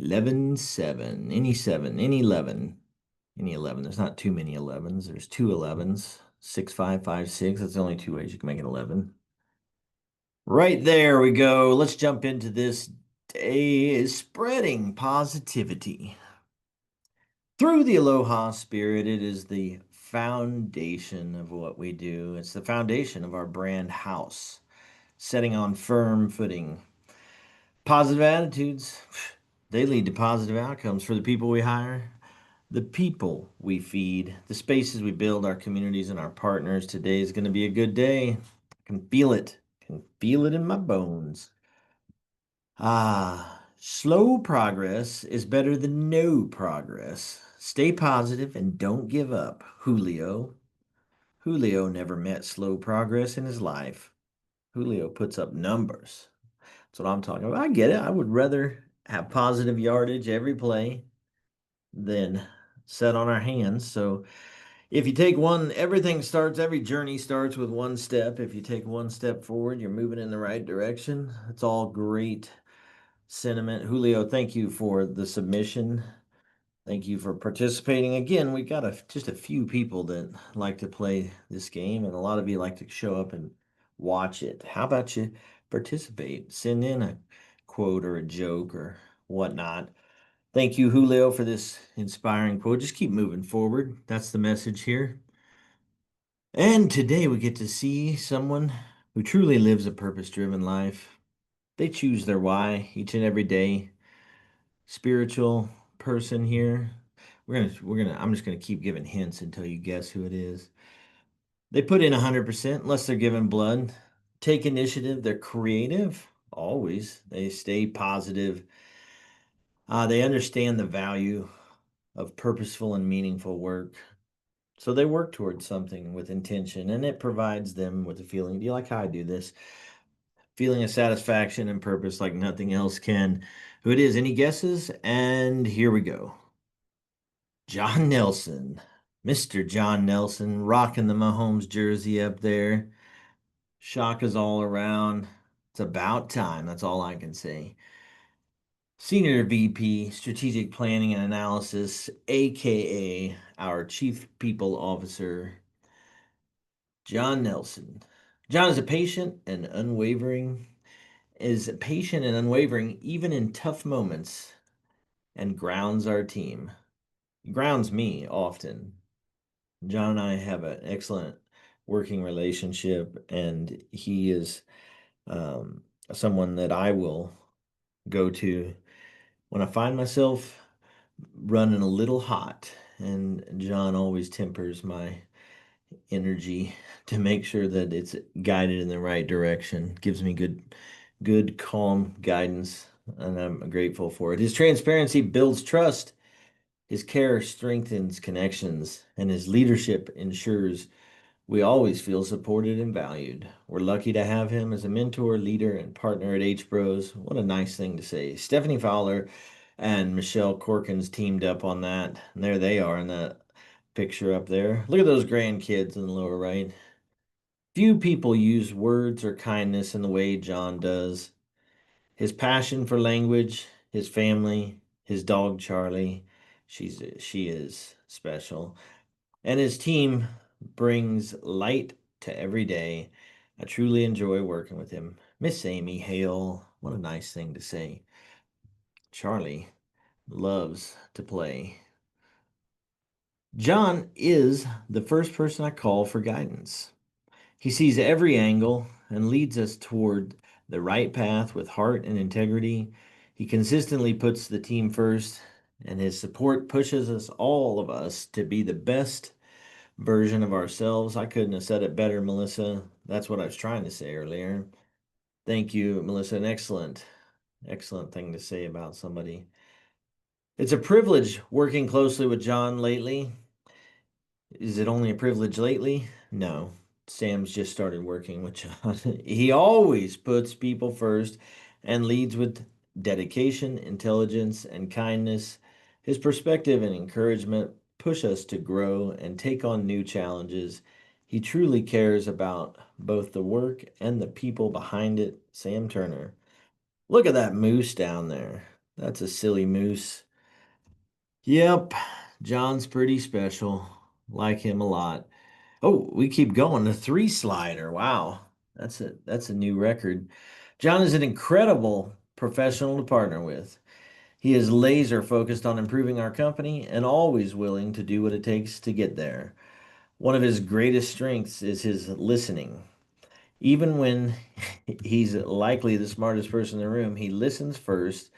11, 7, any 7, any 11, any 11. There's not too many 11s. There's two 11s. 6, 5, 5, 6. That's the only two ways you can make it 11. Right there we go. Let's jump into this day is spreading positivity. Through the Aloha spirit, it is the foundation of what we do. It's the foundation of our brand house, setting on firm footing. Positive attitudes, they lead to positive outcomes for the people we hire, the people we feed, the spaces we build, our communities, and our partners. Today is going to be a good day. I can feel it. Can feel it in my bones. Slow progress is better than no progress. Stay positive and don't give up. Julio. Julio never met slow progress in his life. Julio puts up numbers. That's what I'm talking about. I get it. I would rather have positive yardage every play than set on our hands. So if you take one, every journey starts with one step. If you take one step forward, you're moving in the right direction. It's all great sentiment. Julio, thank you for the submission. Thank you for participating. Again, we got just a few people that like to play this game, and a lot of you like to show up and watch it. How about you participate? Send in a quote or a joke or whatnot. Thank you, Julio, for this inspiring quote. Just keep moving forward. That's the message here. And today we get to see someone who truly lives a purpose-driven life. They choose their why each and every day. Spiritual person here. I'm just gonna keep giving hints until you guess who it is. They put in 100% unless they're given blood. Take initiative. They're creative, always. They stay positive. They understand the value of purposeful and meaningful work. So they work towards something with intention, and it provides them with a feeling. Do you like how I do this? Feeling of satisfaction and purpose like nothing else can. Who it is? Any guesses? And here we go. John Nelson, Mr. John Nelson, rocking the Mahomes jersey up there. Shock is all around. It's about time. That's all I can say. Senior VP, Strategic Planning and Analysis, aka our Chief People Officer, John Nelson. John is patient and unwavering even in tough moments and grounds our team. He grounds me often. John and I have an excellent working relationship, and he is someone that I will go to when I find myself running a little hot. And John always tempers my energy to make sure that it's guided in the right direction, gives me good, calm guidance, and I'm grateful for it. His transparency builds trust. His care strengthens connections, and his leadership ensures we always feel supported and valued. We're lucky to have him as a mentor, leader, and partner at H Bros. What a nice thing to say. Stephanie Fowler and Michelle Corkins teamed up on that. And there they are in that picture up there. Look at those grandkids in the lower right. Few people use words or kindness in the way John does. His passion for language, his family, his dog Charlie, she is special. And his team brings light to every day. I truly enjoy working with him. Miss Amy Hale, what a nice thing to say. Charlie loves to play. John is the first person I call for guidance. He sees every angle and leads us toward the right path with heart and integrity. He consistently puts the team first, and his support pushes all of us, to be the best version of ourselves. I couldn't have said it better, Melissa. That's what I was trying to say earlier. Thank you, Melissa. An excellent thing to say about somebody. It's a privilege working closely with John lately. Is it only a privilege lately? No. Sam's just started working with John. He always puts people first and leads with dedication, intelligence, and kindness. His perspective and encouragement push us to grow and take on new challenges. He truly cares about both the work and the people behind it. Sam Turner. Look at that moose down there. That's a silly moose. Yep, John's pretty special. Like him a lot. Oh, we keep going. The three slider. Wow. That's a new record. John is an incredible professional to partner with. He is laser focused on improving our company and always willing to do what it takes to get there. One of his greatest strengths is his listening. Even when he's likely the smartest person in the room, he listens first,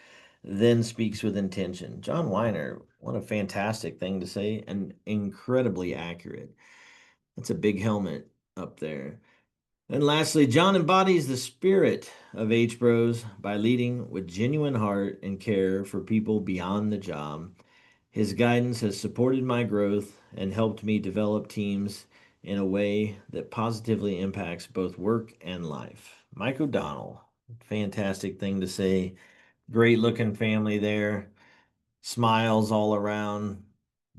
then speaks with intention. John Weiner, what a fantastic thing to say and incredibly accurate. That's a big helmet up there. And lastly, John embodies the spirit of H Bros by leading with genuine heart and care for people beyond the job. His guidance has supported my growth and helped me develop teams in a way that positively impacts both work and life. Mike O'Donnell, fantastic thing to say. Great looking family there. Smiles all around.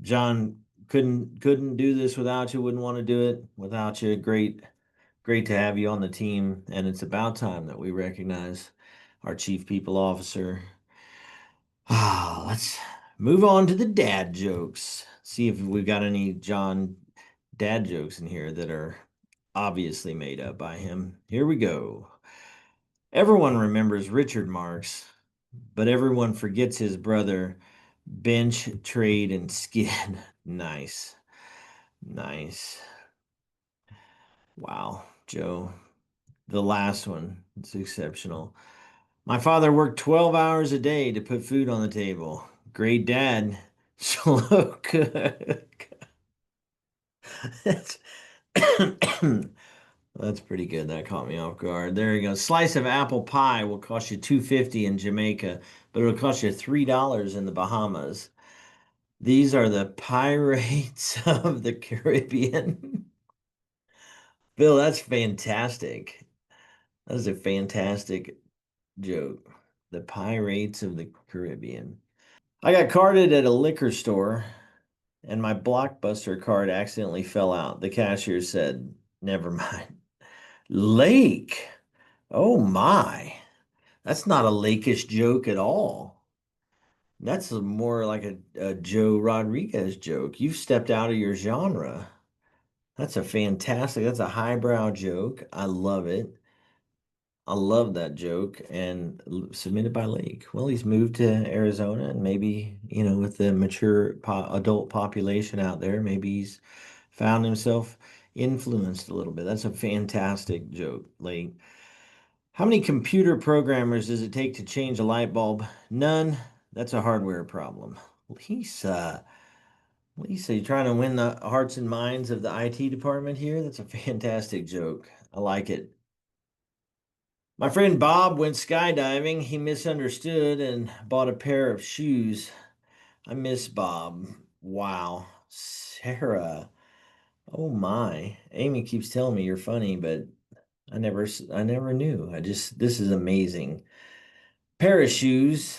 John couldn't do this without you, wouldn't want to do it without you. Great to have you on the team, and it's about time that we recognize our chief people officer. Let's move on to the dad jokes. See if we've got any John dad jokes in here that are obviously made up by him. Here we go. Everyone remembers Richard Marks, but everyone forgets his brother, bench, trade, and skid. Nice. Nice. Wow, Joe. The last one. It's exceptional. My father worked 12 hours a day to put food on the table. Great dad. Slow cook. That's, that's pretty good. That caught me off guard. There you go. Slice of apple pie will cost you $2.50 in Jamaica, but it'll cost you $3 in the Bahamas. These are the pirates of the Caribbean. Bill, that's fantastic. That is a fantastic joke. The pirates of the Caribbean. I got carded at a liquor store and my Blockbuster card accidentally fell out. The cashier said, "Never mind." Lake. Oh my. That's not a lakeish joke at all. That's more like a Joe Rodriguez joke. You've stepped out of your genre. That's a highbrow joke. I love it. I love that joke and submitted by Lake. Well, he's moved to Arizona and maybe, with the mature adult population out there, maybe he's found himself influenced a little bit. That's a fantastic joke, Lake. How many computer programmers does it take to change a light bulb? None. That's a hardware problem. Lisa, Lisa, you trying to win the hearts and minds of the IT department here? That's a fantastic joke. I like it. My friend Bob went skydiving. He misunderstood and bought a pair of shoes. I miss Bob. Wow. Sarah. Oh my. Amy keeps telling me you're funny, but I never knew. This is amazing. Pair of shoes.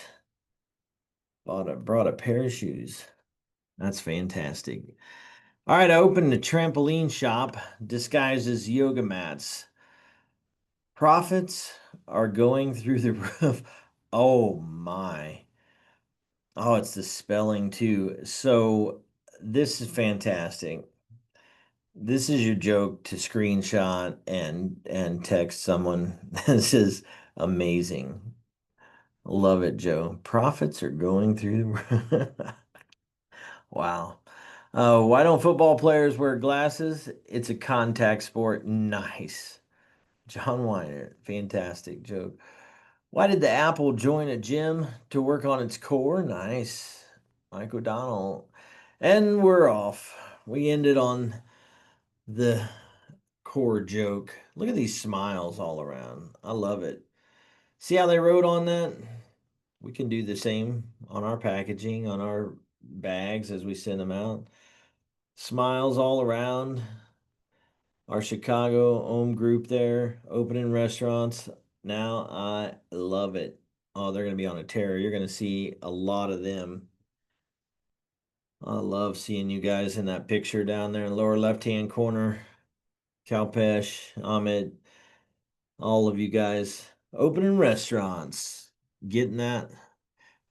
Brought a pair of shoes. That's fantastic. All right, I opened a trampoline shop disguised as yoga mats. Profits are going through the roof. Oh my. Oh, it's the spelling too. So this is fantastic. This is your joke to screenshot and text someone. This is amazing. Love it, Joe. Profits are going through the Wow. Why don't football players wear glasses? It's a contact sport. Nice. John Weiner, fantastic joke. Why did the apple join a gym to work on its core? Nice. Mike O'Donnell. And we're off. We ended on the core joke. Look at these smiles all around. I love it. See how they wrote on that? We can do the same on our packaging, on our bags as we send them out. Smiles all around. Our Chicago Ohm group there, opening restaurants. Now I love it. Oh, they're going to be on a tear. You're going to see a lot of them. I love seeing you guys in that picture down there in the lower left-hand corner. Kalpesh, Ahmed, all of you guys opening restaurants, getting that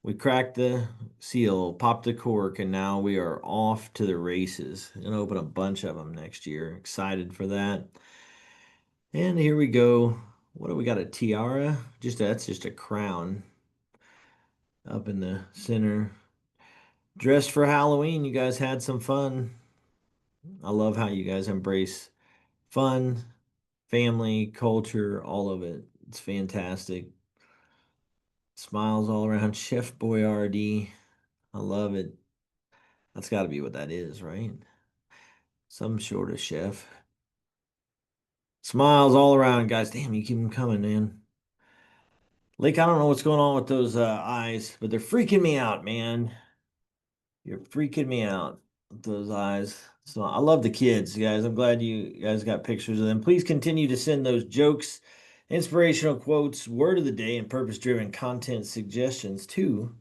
We cracked the seal, popped the cork, and now we are off to the races. Gonna open a bunch of them next year. Excited for that. And here we go. What do we got? A tiara? Just that's just a crown up in the center. Dressed for Halloween. You guys had some fun. I love how you guys embrace fun, family, culture, all of it. It's fantastic. Smiles all around. Chef Boyardee. I love it. That's got to be what that is, right? Some sort of chef. Smiles all around, guys. Damn, you keep them coming, man. Lake, I don't know what's going on with those eyes, but they're freaking me out, man. You're freaking me out with those eyes. So I love the kids, guys. I'm glad you guys got pictures of them. Please continue to send those jokes, inspirational quotes, word of the day, and purpose-driven content suggestions to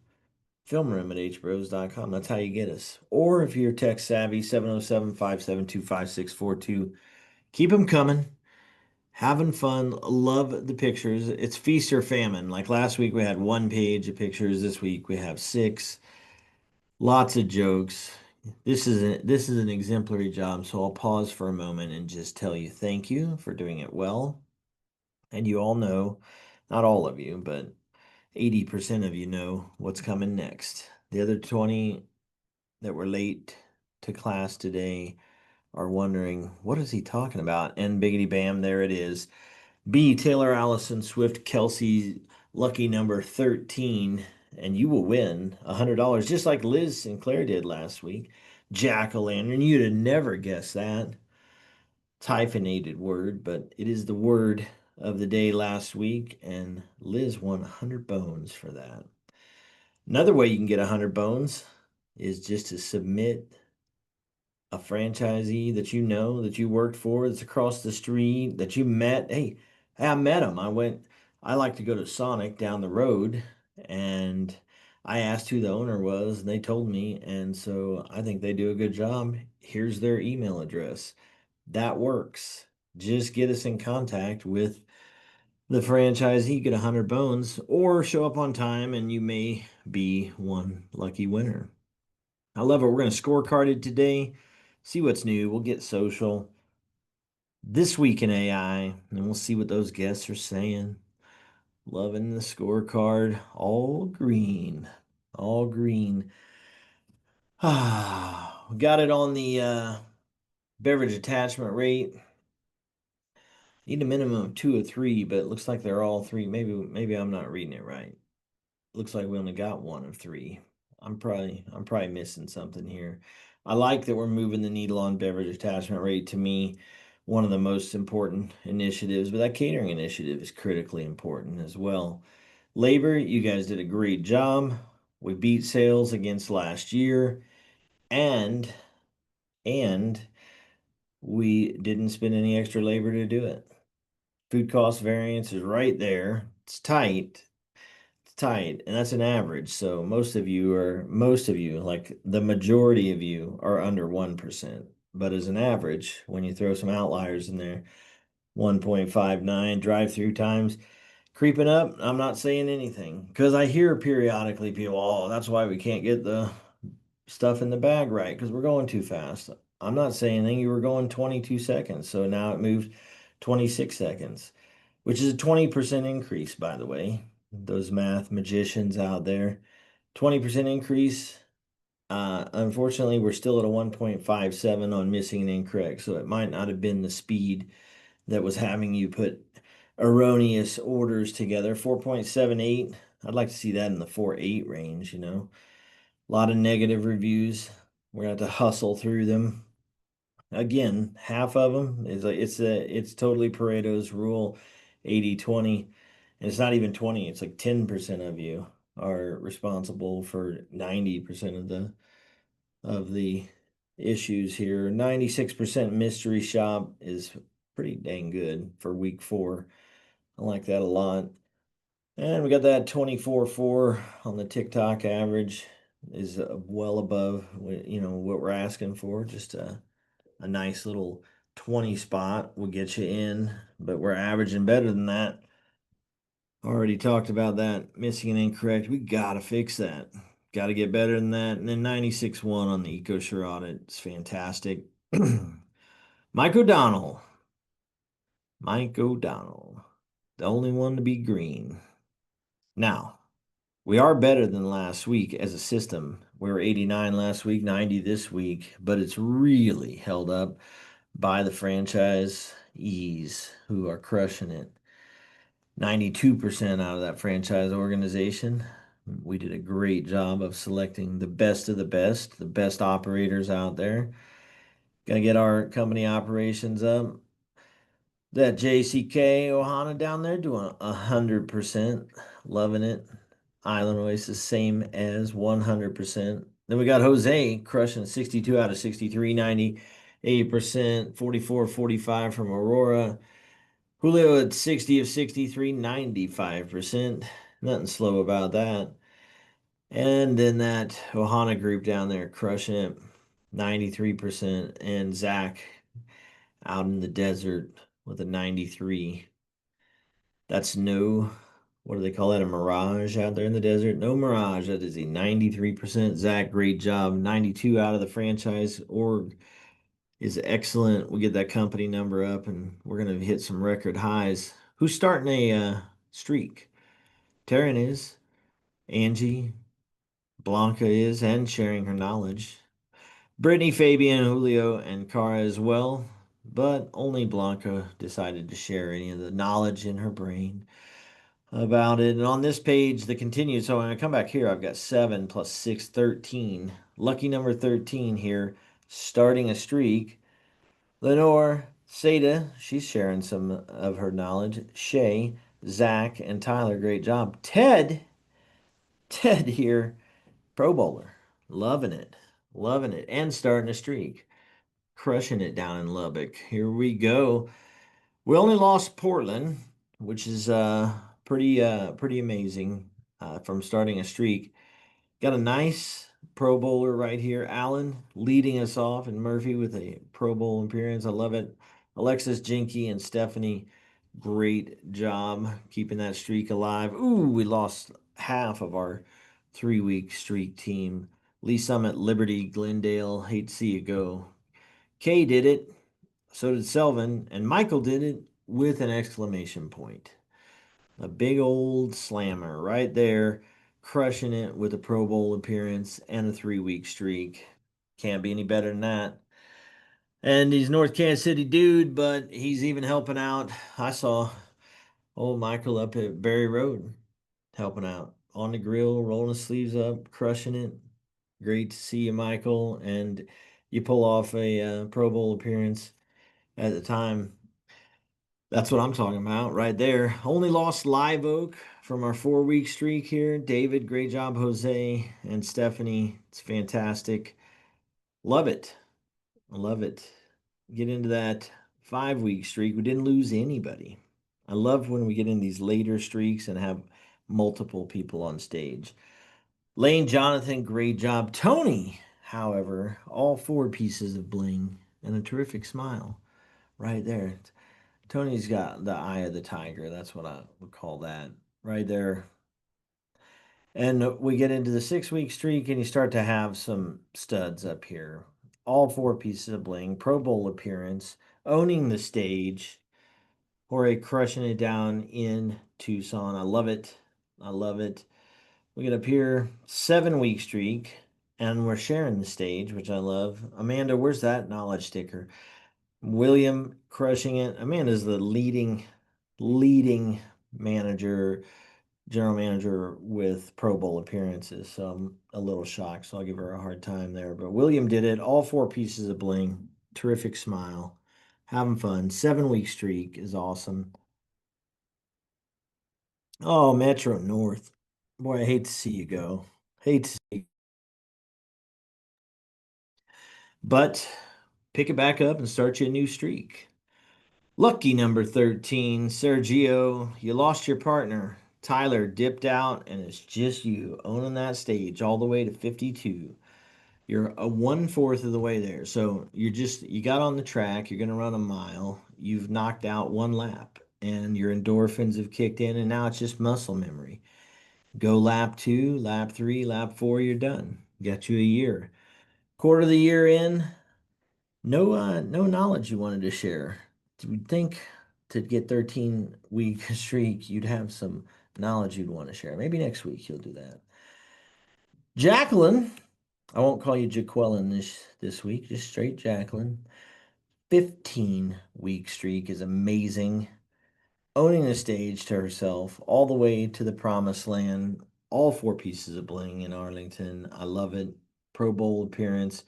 filmroom at hbros.com. That's how you get us. Or if you're tech savvy, 707-572-5642. Keep them coming. Having fun. Love the pictures. It's feast or famine. Like last week we had 1 page of pictures. This week we have 6. Lots of jokes. This is an exemplary job, so I'll pause for a moment and just tell you thank you for doing it well. And you all know, not all of you, but 80% of you know what's coming next. The other 20 that were late to class today are wondering, what is he talking about? And biggity bam, there it is. B. Taylor Allison Swift Kelsey, lucky number 13, and you will win $100, just like Liz Sinclair did last week. Jack-o'-lantern, you'd have never guessed that. It's hyphenated word, but it is the word of the day last week, and Liz won 100 bones for that. Another way you can get 100 bones is just to submit a franchisee that you know, that you worked for, that's across the street, that you met. Hey, I met him. I like to go to Sonic down the road, and I asked who the owner was, and they told me, and so I think they do a good job. Here's their email address. That works. Just get us in contact with the franchisee, get 100 bones, or show up on time, and you may be one lucky winner. I love it. We're going to scorecard it today, see what's new. We'll get social this week in AI, and we'll see what those guests are saying. Loving the scorecard. All green. All green. Ah, we got it on the beverage attachment rate. Need a minimum of 2 or 3, but it looks like they're all 3. Maybe I'm not reading it right. Looks like we only got 1 of 3. I'm probably missing something here. I like that we're moving the needle on beverage attachment rate. To me, one of the most important initiatives, but that catering initiative is critically important as well. Labor, you guys did a great job. We beat sales against last year, and and we didn't spend any extra labor to do it. Food cost variance is right there. It's tight, tight, and that's an average. So most of you, like the majority of you, are under 1%. But as an average, when you throw some outliers in there, 1.59 drive-through times creeping up. I'm not saying anything because I hear periodically people, oh, that's why we can't get the stuff in the bag right because we're going too fast. I'm not saying anything. You were going 22 seconds, so now it moved 26 seconds, which is a 20% increase, by the way. Those math magicians out there, 20% increase. Unfortunately, we're still at a 1.57 on missing and incorrect, so it might not have been the speed that was having you put erroneous orders together. 4.78. I'd like to see that in the 4.8 range, you know. A lot of negative reviews. We're gonna have to hustle through them. Again, half of them is like it's totally Pareto's rule, 80-20. And it's not even 20, it's like 10% of you are responsible for 90% of the issues here. 96% mystery shop is pretty dang good for week 4. I like that a lot. And we got that 24.4 on the TikTok average is well above what we're asking for. Just a nice little 20 spot will get you in, but we're averaging better than that. Already talked about that. Missing and incorrect. We gotta fix that. Gotta get better than that. And then 96.1 on the EcoSure audit. It's fantastic. Mike O'Donnell. Mike O'Donnell. The only one to be green. Now, we are better than last week as a system. We were 89 last week, 90 this week, but it's really held up by the franchisees who are crushing it. 92% out of that franchise organization. We did a great job of selecting the best of the best operators out there. Gonna get our company operations up. That JCK Ohana down there doing 100%, loving it. Island Oasis, same as 100%. Then we got Jose crushing 62 out of 63, 98%, 44, 45 from Aurora. Julio at 60 of 63, 95%. Nothing slow about that. And then that Ohana group down there crushing it, 93%. And Zach out in the desert with a 93. That's no, what do they call that? A mirage out there in the desert? No mirage. That is a 93%. Zach, great job. 92 out of the franchise org is excellent. We get that company number up and we're going to hit some record highs. Who's starting a streak? Taryn is, Angie, Blanca is, and sharing her knowledge. Brittany, Fabian, Julio, and Cara as well, but only Blanca decided to share any of the knowledge in her brain about it. And on this page, the continued. So when I come back here, I've got 7 plus 6, 13. Lucky number 13 here, starting a streak. Lenore, Seda, she's sharing some of her knowledge. Shay, Zach, and Tyler, great job. Ted here, Pro Bowler, loving it, and starting a streak, crushing it down in Lubbock. Here we go. We only lost Portland, which is pretty amazing from starting a streak. Got a nice Pro Bowler right here. Allen leading us off, and Murphy with a Pro Bowl appearance. I love it. Alexis, Jinky, and Stephanie, great job keeping that streak alive. Ooh, we lost half of our 3-week streak team. Lee Summit, Liberty, Glendale. Hate to see you go. Kay did it. So did Selvin. And Michael did it with an exclamation point. A big old slammer right there, crushing it with a Pro Bowl appearance and a 3-week streak. Can't be any better than that. And he's North Kansas City dude, but he's even helping out. I saw old Michael up at Berry Road helping out on the grill, rolling his sleeves up, crushing it. Great to see you, Michael. And you pull off a Pro Bowl appearance at the time. That's what I'm talking about right there. Only lost Live Oak from our 4-week streak here. David, great job, Jose and Stephanie. It's fantastic. Love it. I love it. Get into that 5-week streak. We didn't lose anybody. I love when we get in these later streaks and have multiple people on stage. Lane, Jonathan, great job. Tony, however, all 4 pieces of bling and a terrific smile right there. Tony's got the eye of the tiger. That's what I would call that right there. And we get into the 6-week streak, and you start to have some studs up here. All 4 pieces of bling, Pro Bowl appearance, owning the stage, Jorge crushing it down in Tucson. I love it. I love it. We get up here, 7-week streak, and we're sharing the stage, which I love. Amanda, where's that knowledge sticker? William crushing it. Amanda's the leading manager, general manager with Pro Bowl appearances. So I'm a little shocked. So I'll give her a hard time there. But William did it. All 4 pieces of bling. Terrific smile. Having fun. 7-week streak is awesome. Oh, Metro North. Boy, I hate to see you go. Hate to see. But pick it back up and start you a new streak. Lucky number 13, Sergio, you lost your partner. Tyler dipped out, and it's just you owning that stage all the way to 52. You're a 1/4 of the way there. So you got on the track, you're going to run a mile. You've knocked out 1 lap. and your endorphins have kicked in, and now it's just muscle memory. Go lap two, lap three, lap four, you're done. Got you a year. Quarter of the year in, no knowledge you wanted to share. You would think to get 13-week streak, you'd have some knowledge you'd want to share. Maybe next week you'll do that. Jacqueline, I won't call you Jaqueline this week, just straight Jacqueline. 15-week streak is amazing. Owning the stage to herself all the way to the promised land. All four pieces of bling in Arlington. I love it. Pro Bowl appearance.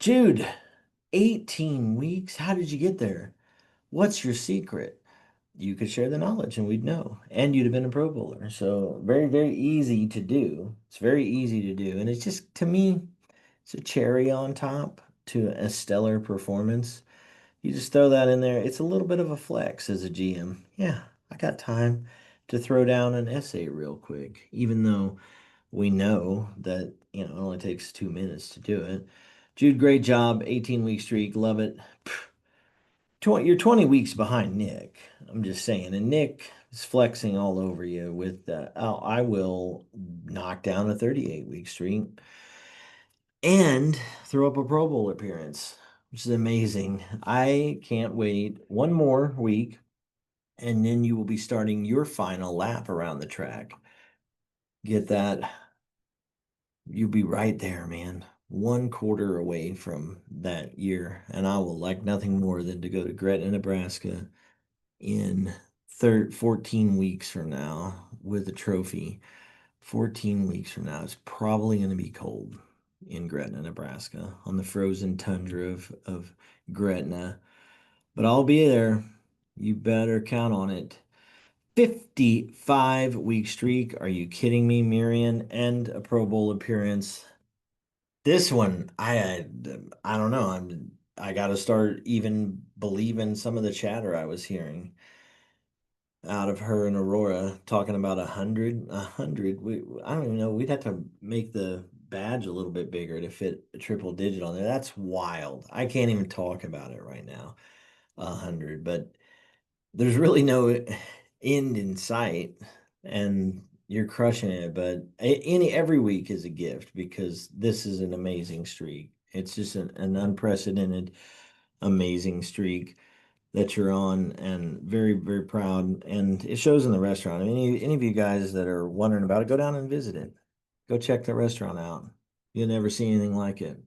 Jude, 18 weeks? How did you get there? What's your secret? You could share the knowledge and we'd know. And you'd have been a Pro Bowler. So very, very easy to do. It's very easy to do. And it's just, to me, it's a cherry on top to a stellar performance. You just throw that in there. It's a little bit of a flex as a GM. Yeah, I got time to throw down an essay real quick, even though we know that, it only takes 2 minutes to do it. Jude, great job. 18-week streak. Love it. 20, you're 20 weeks behind Nick. I'm just saying. And Nick is flexing all over you with, I will knock down a 38-week streak and throw up a Pro Bowl appearance, which is amazing. I can't wait one more week, and then you will be starting your final lap around the track. Get that. You'll be right there, man. One quarter away from that year, and I will like nothing more than to go to Gretna, Nebraska in 14 weeks from now with a trophy. 14 weeks from now, it's probably going to be cold in Gretna, Nebraska, on the frozen tundra of Gretna. But I'll be there. You better count on it. 55-week streak. Are you kidding me, Miriam? And a Pro Bowl appearance. This one, I don't know. I got to start even believing some of the chatter I was hearing out of her and Aurora talking about 100. I don't even know. We'd have to make the badge a little bit bigger to fit a triple digit on there. That's wild. I can't even talk about it right now. 100, but there's really no end in sight, and you're crushing it. But every week is a gift because this is an amazing streak. It's just an unprecedented, amazing streak that you're on, and very, very proud. And it shows in the restaurant. Any of you guys that are wondering about it, go down and visit it. Go check the restaurant out. You'll never see anything like it.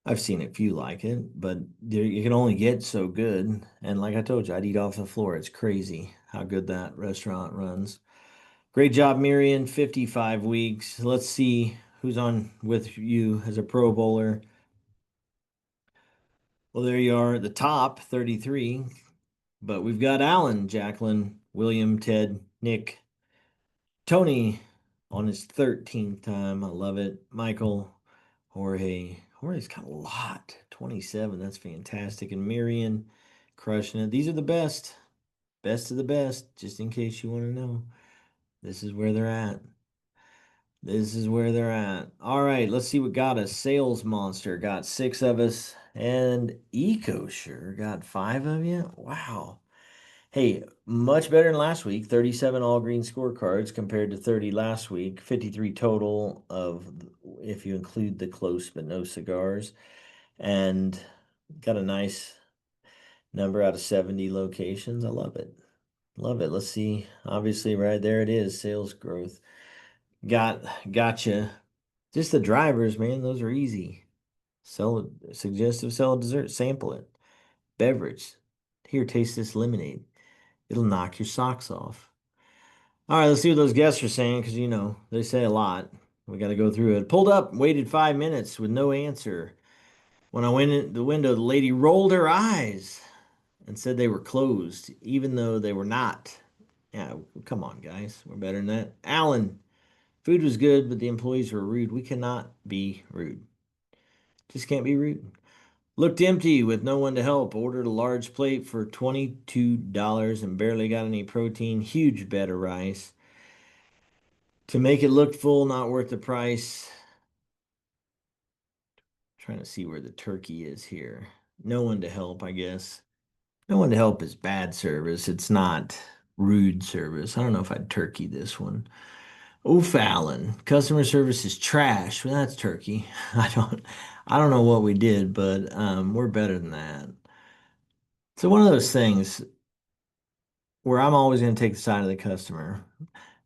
I've seen a few like it, but you can only get so good. And like I told you, I'd eat off the floor. It's crazy how good that restaurant runs. Great job, Miriam. 55 weeks. Let's see who's on with you as a Pro Bowler. Well, there you are at the top, 33. But we've got Alan, Jacqueline, William, Ted, Nick, Tony on his 13th time. I love it. Michael, Jorge. Jorge's got a lot. 27. That's fantastic. And Marion crushing it. These are the best. Best of the best, just in case you want to know. This is where they're at. This is where they're at. All right, let's see what got us. Sales Monster got 6 of us. And EcoSure got 5 of you. Wow. Hey, much better than last week. 37 all green scorecards compared to 30 last week. 53 total of, if you include the close but no cigars. And got a nice number out of 70 locations. I love it. Love it. Let's see. Obviously, right there it is. Sales growth. Gotcha. Just the drivers, man. Those are easy. Suggestive, sell a dessert. Sample it. Beverage. Here, taste this lemonade. It'll knock your socks off. All right, let's see what those guests are saying because they say a lot. We got to go through it. Pulled up, waited 5 minutes with no answer. When I went in the window, the lady rolled her eyes and said they were closed, even though they were not. Yeah, come on, guys. We're better than that. Alan, food was good, but the employees were rude. We cannot be rude. Just can't be rude. Looked empty with no one to help. Ordered a large plate for $22 and barely got any protein. Huge bed of rice. To make it look full, not worth the price. Trying to see where the turkey is here. No one to help, I guess. No one to help is bad service. It's not rude service. I don't know if I'd turkey this one. O'Fallon, customer service is trash. Well, that's turkey. I don't know what we did, but we're better than that. So one of those things where I'm always going to take the side of the customer.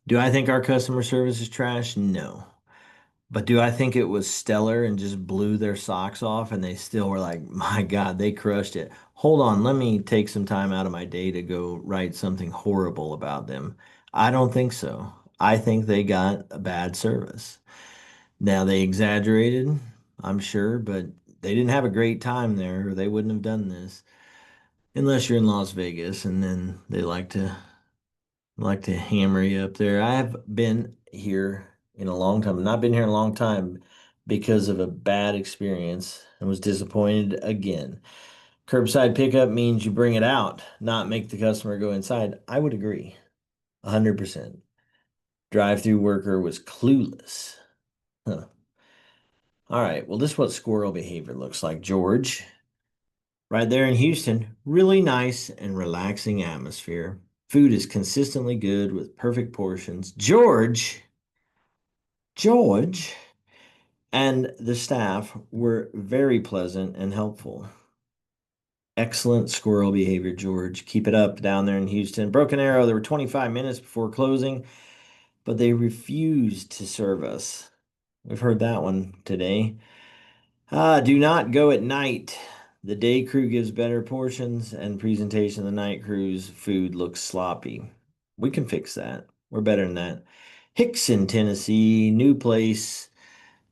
Do I think our customer service is trash? No. But do I think it was stellar and just blew their socks off and they still were like, my God, they crushed it. Hold on, let me take some time out of my day to go write something horrible about them. I don't think so. I think they got a bad service. Now they exaggerated, I'm sure, but they didn't have a great time there or they wouldn't have done this. Unless you're in Las Vegas and then they like to hammer you up there. I have been here in a long time. Not been here in a long time because of a bad experience and was disappointed again. Curbside pickup means you bring it out, not make the customer go inside. I would agree, 100%. Drive-through worker was clueless. Huh. All right, well, this is what squirrel behavior looks like, George. Right there in Houston, really nice and relaxing atmosphere. Food is consistently good with perfect portions. George and the staff were very pleasant and helpful. Excellent squirrel behavior, George. Keep it up down there in Houston. Broken Arrow, there were 25 minutes before closing, but they refused to serve us. We've heard that one today. Do not go at night. The day crew gives better portions and presentation. The night crew's food looks sloppy. We can fix that. We're better than that. Hickson, Tennessee, new place.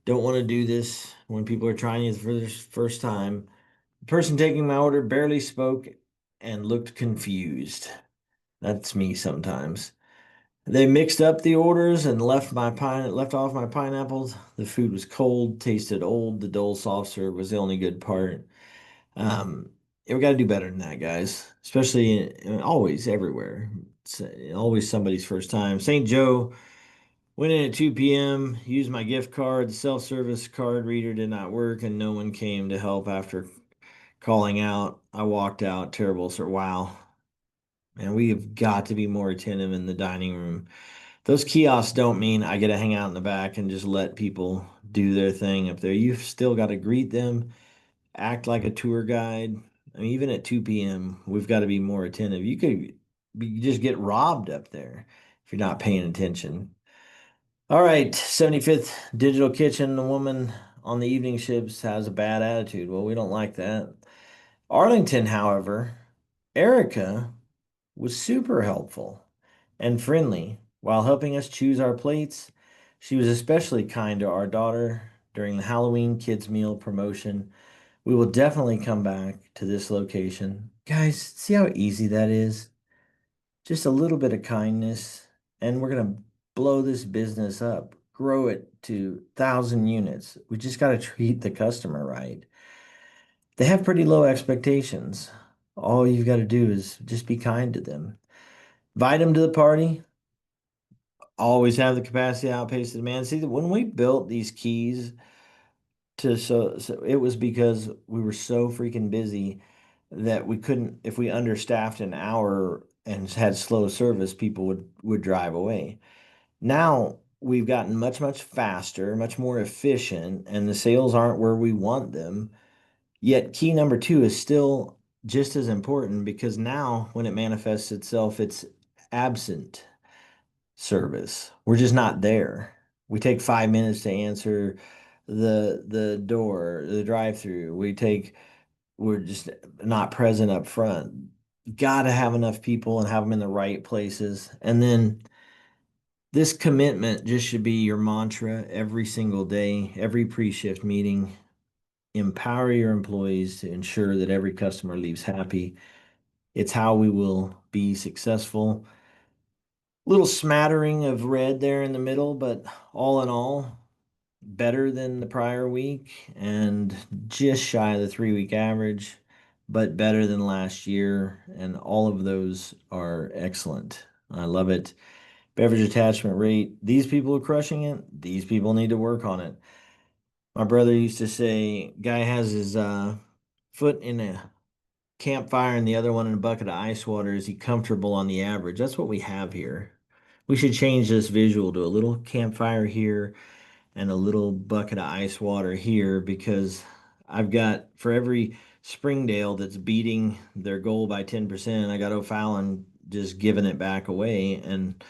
Don't want to do this when people are trying it for the first time. The person taking my order barely spoke and looked confused. That's me sometimes. They mixed up the orders and left off my pineapples. The food was cold, tasted old. The dull soft serve was the only good part. Um, yeah, we got to do better than that, guys. Especially always everywhere. It's always somebody's first time. St. Joe went in at 2 p.m. Used my gift card. The self-service card reader did not work, and no one came to help after calling out. I walked out. Terrible, sir. Wow. Man, we have got to be more attentive in the dining room. Those kiosks don't mean I get to hang out in the back and just let people do their thing up there. You've still got to greet them, act like a tour guide. I mean, even at 2 p.m., we've got to be more attentive. Just get robbed up there if you're not paying attention. All right, 75th Digital Kitchen. The woman on the evening shifts has a bad attitude. Well, we don't like that. Arlington, however, Erica was super helpful and friendly while helping us choose our plates. She was especially kind to our daughter during the Halloween kids meal promotion. We will definitely come back to this location. Guys, see how easy that is? Just a little bit of kindness, and we're going to blow this business up, grow it to 1,000 units. We just got to treat the customer right. They have pretty low expectations. All you've got to do is just be kind to them. Invite them to the party. Always have the capacity to outpace the demand. See, when we built these keys so it was because we were so freaking busy that we couldn't, if we understaffed an hour and had slow service, people would drive away. Now we've gotten much faster, much more efficient, and the sales aren't where we want them. Yet key number two is still just as important because now when it manifests itself, it's absent service. We're just not there. We take 5 minutes to answer the door, the drive-through. We're just not present up front. Got to have enough people and have them in the right places. And then this commitment just should be your mantra every single day, every pre-shift meeting. Empower your employees to ensure that every customer leaves happy. It's how we will be successful. Little smattering of red there in the middle, but all in all, better than the prior week and just shy of the 3 week average, but better than last year. And all of those are excellent. I love it. Beverage attachment rate. These people are crushing it. These people need to work on it. My brother used to say, guy has his foot in a campfire and the other one in a bucket of ice water. Is he comfortable on the average? That's what we have here. We should change this visual to a little campfire here and a little bucket of ice water here because I've got for every Springdale that's beating their goal by 10%, I got O'Fallon just giving it back away, and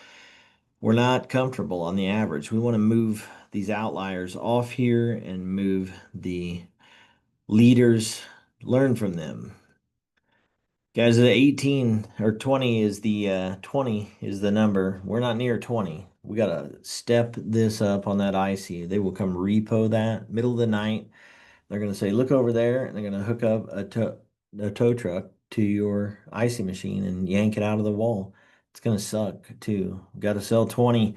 we're not comfortable on the average. We want to move these outliers off here and move the leaders, learn from them. Guys, the 18 or 20 is the 20 is the number. We're not near 20. We gotta step this up on that IC. They will come repo that middle of the night. They're gonna say, look over there, and they're gonna hook up a tow truck to your IC machine and yank it out of the wall. It's gonna suck too. Got to sell 20.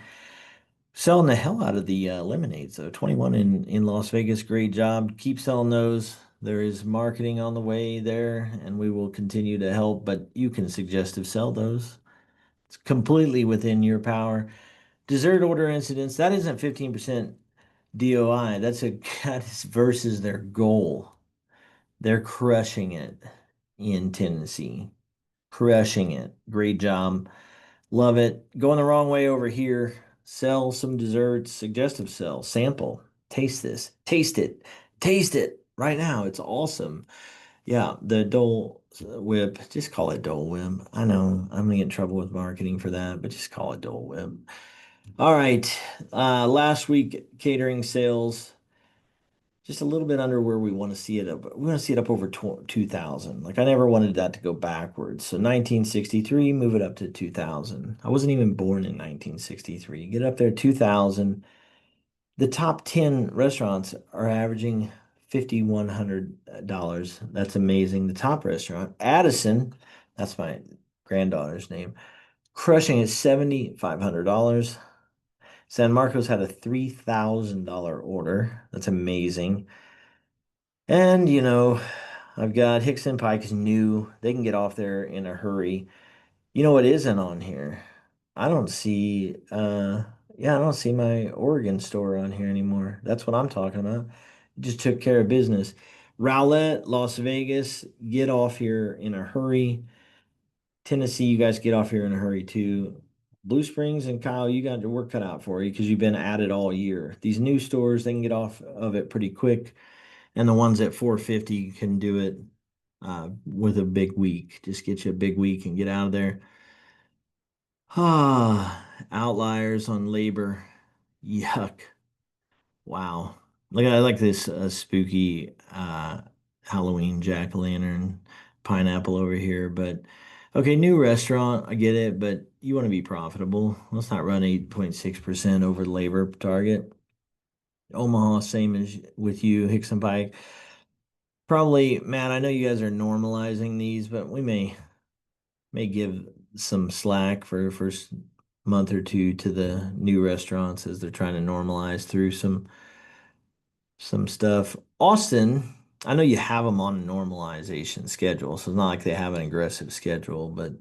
Selling the hell out of the lemonades though. 21 in Las Vegas. Great job. Keep selling those. There is marketing on the way there, and we will continue to help, but you can suggestive sell those. It's completely within your power. Dessert order incidents, that isn't 15% DOI. That is versus their goal. They're crushing it in Tennessee. Crushing it. Great job. Love it. Going the wrong way over here. Sell some desserts. Suggestive sell. Sample. Taste this. Taste it. Taste it right now. It's awesome. Yeah, the Dole Whip. Just call it Dole Whip. I know I'm gonna get in trouble with marketing for that, but just call it Dole Whip. All right. Last week catering sales just a little bit under where we want to see it up. We want to see it up over 2000. Like I never wanted that to go backwards. So 1963, move it up to 2000. I wasn't even born in 1963. Get up there 2000. The top 10 restaurants are averaging $5,100. That's amazing. The top restaurant, Addison, that's my granddaughter's name, crushing at $7,500. San Marcos had a $3,000 order. That's amazing. And, I've got Hicks and Pike is new. They can get off there in a hurry. You know what isn't on here? I don't see, yeah, I don't see my Oregon store on here anymore. That's what I'm talking about. Just took care of business. Rowlett, Las Vegas, get off here in a hurry. Tennessee, you guys get off here in a hurry too. Blue Springs and Kyle, you got your work cut out for you because you've been at it all year. These new stores, they can get off of it pretty quick. And the ones at 450 can do it with a big week. Just get you a big week and get out of there. Ah, outliers on labor. Yuck. Wow. I like this spooky Halloween jack-o'-lantern pineapple over here, but okay, new restaurant, I get it, but you want to be profitable. Let's not run 8.6% over the labor target. Omaha, same as with you, Hicks and Pike. Probably, Matt, I know you guys are normalizing these, but we may give some slack for the first month or two to the new restaurants as they're trying to normalize through some stuff. Austin, I know you have them on a normalization schedule, so it's not like they have an aggressive schedule, but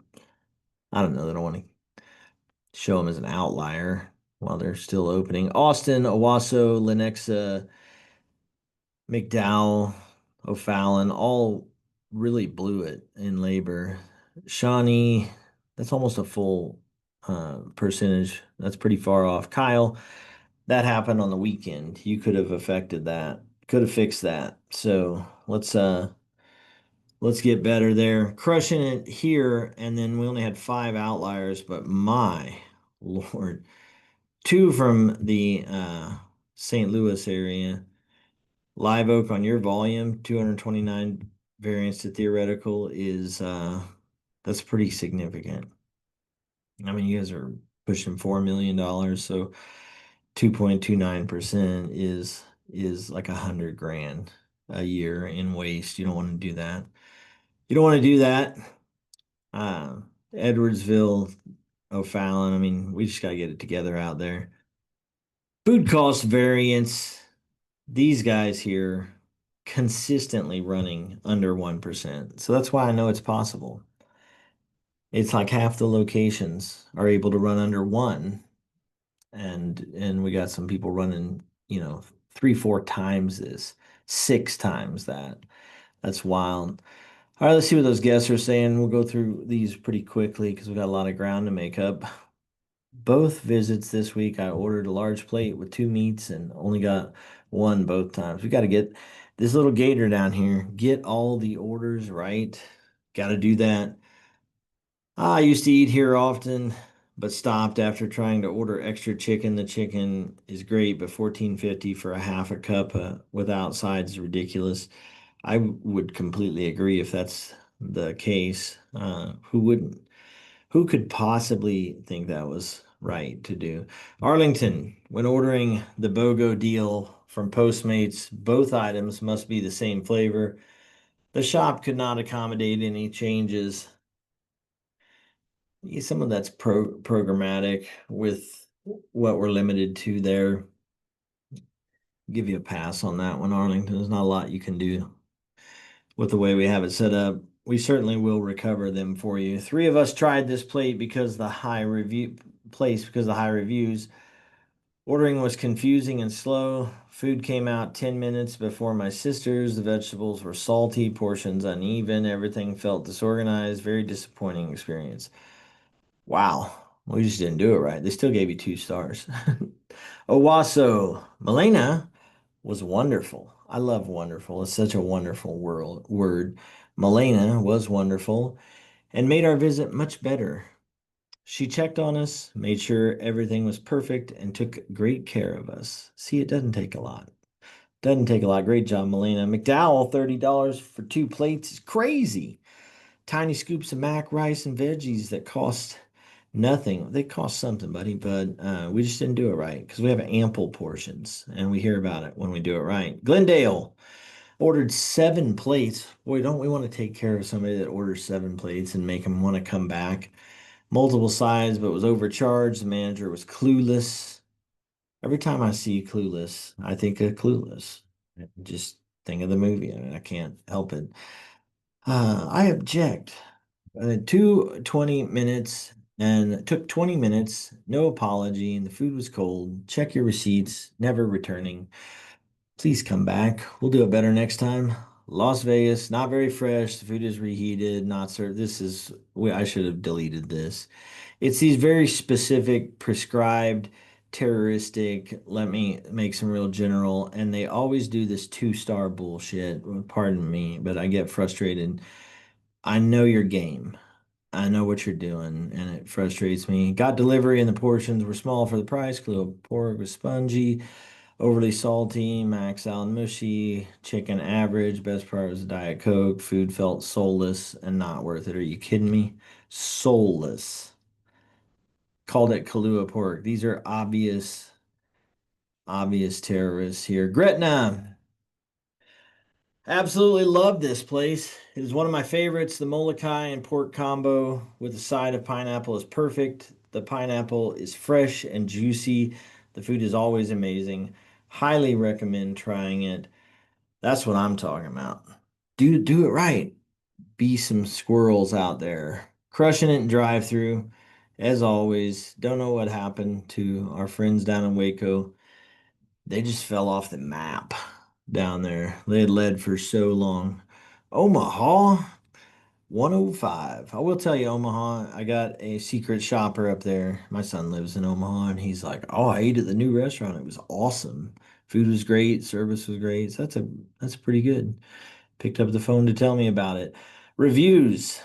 I don't know. They don't want to show them as an outlier while they're still opening. Austin, Owasso, Lenexa, McDowell, O'Fallon, all really blew it in labor. Shawnee, that's almost a full percentage. That's pretty far off. Kyle, that happened on the weekend. You could have affected that. Could have fixed that. So let's get better there. Crushing it here, and then we only had 5 outliers, but my Lord. Two from the St. Louis area. Live Oak on your volume, 229 variants to theoretical is that's pretty significant. I mean, you guys are pushing $4 million, so 2.29% is like 100 grand a year in waste. You don't want to do that. You don't want to do that. Uh, Edwardsville, O'Fallon. I mean, we just gotta get it together out there. Food cost variance. These guys here consistently running under 1%. So that's why I know it's possible. It's like half the locations are able to run under 1, and we got some people running, 3, 4 times this, 6 times that. That's wild. All right, let's see what those guests are saying. We'll go through these pretty quickly because we got a lot of ground to make up. Both visits this week, I ordered a large plate with two meats and only got one both times. We got to get this little gator down here, get all the orders right. Got to do that. I used to eat here often, but stopped after trying to order extra chicken. The chicken is great, but 14.50 for a half a cup without sides is ridiculous. I would completely agree if that's the case. Who wouldn't? Who could possibly think that was right to do? Arlington, when ordering the BOGO deal from Postmates, both items must be the same flavor. The shop could not accommodate any changes. Yeah, some of that's programmatic with what we're limited to there. Give you a pass on that one, Arlington. There's not a lot you can do with the way we have it set up. We certainly will recover them for you. Three of us tried this plate because the high review place because of the high reviews. Ordering was confusing and slow. Food came out 10 minutes before my sister's. The vegetables were salty, portions uneven, everything felt disorganized. Very disappointing experience. Wow, we just didn't do it right. They still gave you 2 stars. Owasso, Melena was wonderful. I love wonderful. It's such a wonderful word. Melena was wonderful and made our visit much better. She checked on us, made sure everything was perfect, and took great care of us. See, it doesn't take a lot. Doesn't take a lot. Great job, Melena. McDowell, $30 for 2 plates is crazy. Tiny scoops of mac, rice, and veggies that cost nothing. They cost something, buddy, but we just didn't do it right because we have ample portions and we hear about it when we do it right. Glendale ordered 7 plates. Boy, don't we want to take care of somebody that orders 7 plates and make them want to come back? Multiple sides, but was overcharged. The manager was clueless. Every time I see Clueless, I think of Clueless. Just think of the movie. I mean, I can't help it. I object. 20 minutes and it took 20 minutes, no apology, and the food was cold. Check your receipts, never returning. Please come back. We'll do it better next time. Las Vegas, not very fresh. The food is reheated, not served. I should have deleted this. It's these very specific, prescribed, terroristic, let me make some real general, and they always do this 2 star bullshit. Pardon me, but I get frustrated. I know your game. I know what you're doing, and it frustrates me. Got delivery, and the portions were small for the price. Clue pork was spongy, overly salty, max out mushy, chicken average. Best part was Diet Coke. Food felt soulless and not worth it. Are you kidding me? Soulless. Called it Kahlua pork. These are obvious terrorists here. Gretna. Absolutely love this place. It is one of my favorites. The Molokai and pork combo with a side of pineapple is perfect. The pineapple is fresh and juicy. The food is always amazing. Highly recommend trying it. That's what I'm talking about. Do it right. Be some squirrels out there. Crushing it in drive-through. As always, don't know what happened to our friends down in Waco. They just fell off the map down there. They had led for so long. Omaha, 105. I will tell you, Omaha, I got a secret shopper up there. My son lives in Omaha, and he's like, "Oh, I ate at the new restaurant. It was awesome. Food was great, service was great." So that's pretty good. Picked up the phone to tell me about it. Reviews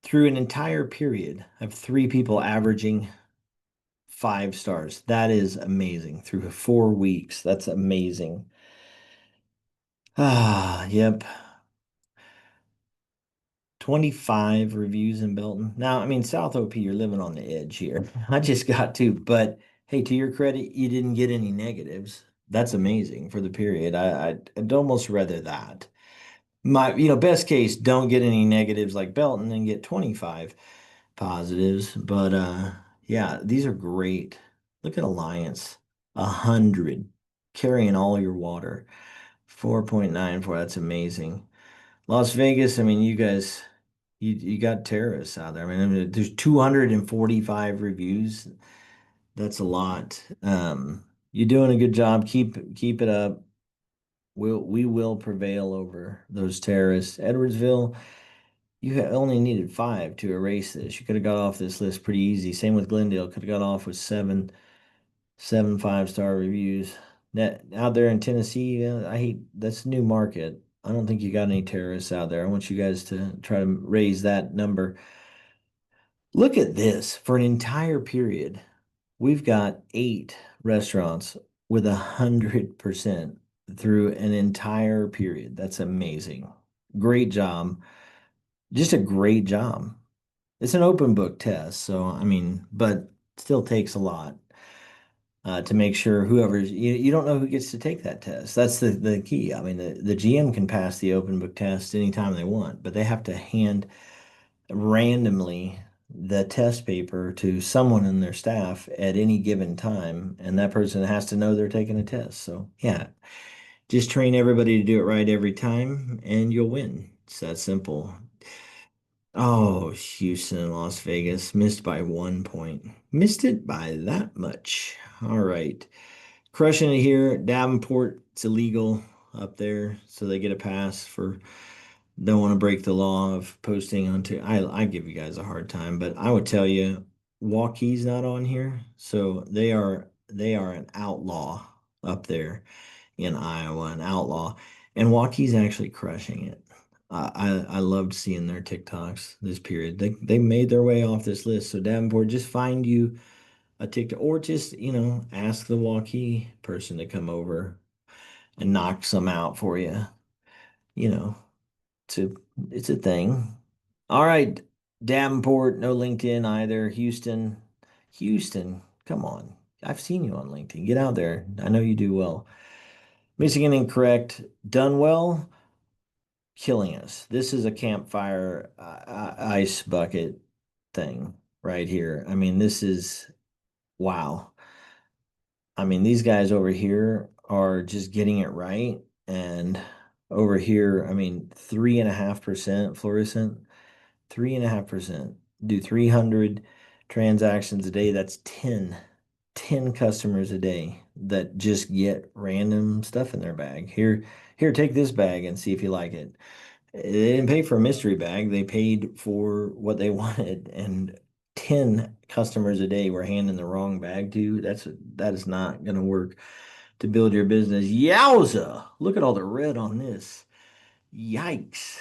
through an entire period of 3 people averaging 5 stars. That is amazing. Through 4 weeks, that's amazing. Yep. 25 reviews in Belton. Now, I mean, South OP, you're living on the edge here. I just got to, but hey, to your credit, you didn't get any negatives. That's amazing for the period. I'd almost rather that. Best case, don't get any negatives like Belton and get 25 positives. But yeah, these are great. Look at Alliance, 100, carrying all your water. 4.94, that's amazing. Las Vegas, I mean, you guys, you got terrorists out there. I mean, there's 245 reviews. That's a lot. You're doing a good job. Keep it up. We will prevail over those terrorists. Edwardsville, only needed 5 to erase this. You could have got off this list pretty easy. Same with Glendale. Could have got off with seven 5-star reviews. That out there in Tennessee, I hate that's a new market. I don't think you got any terrorists out there. I want you guys to try to raise that number. Look at this. For an entire period, we've got 8 restaurants with 100% through an entire period. That's amazing. Great job. Just a great job. It's an open book test, so I mean, but still takes a lot to make sure you don't know who gets to take that test. That's the key. I mean, the GM can pass the open book test anytime they want, but they have to hand randomly the test paper to someone in their staff at any given time, and that person has to know they're taking a test. So, yeah, just train everybody to do it right every time, and you'll win. It's that simple. Oh, Houston and Las Vegas missed by 1 point. Missed it by that much. All right. Crushing it here. Davenport, it's illegal up there, so they get a pass for don't want to break the law of posting onto. I give you guys a hard time, but I would tell you Waukees not on here, so they are an outlaw up there in Iowa, an outlaw, and Waukees actually crushing it. I loved seeing their TikToks this period. They made their way off this list. So Davenport, just find you a TikTok, or just ask the Waukee person to come over and knock some out for you. You know, it's a it's a thing. All right, Davenport, no LinkedIn either. Houston, come on. I've seen you on LinkedIn. Get out there. I know you do well. Michigan incorrect. Done well. Killing us. This is a campfire ice bucket thing right here. I mean, this is wow. I mean, these guys over here are just getting it right. And over here, I mean, 3.5% fluorescent, 3.5%. Do 300 transactions a day. That's 10 customers a day that just get random stuff in their bag. Here, take this bag and see if you like it. They didn't pay for a mystery bag. They paid for what they wanted, and 10 customers a day were handing the wrong bag to. That is not going to work to build your business. Yowza! Look at all the red on this. Yikes.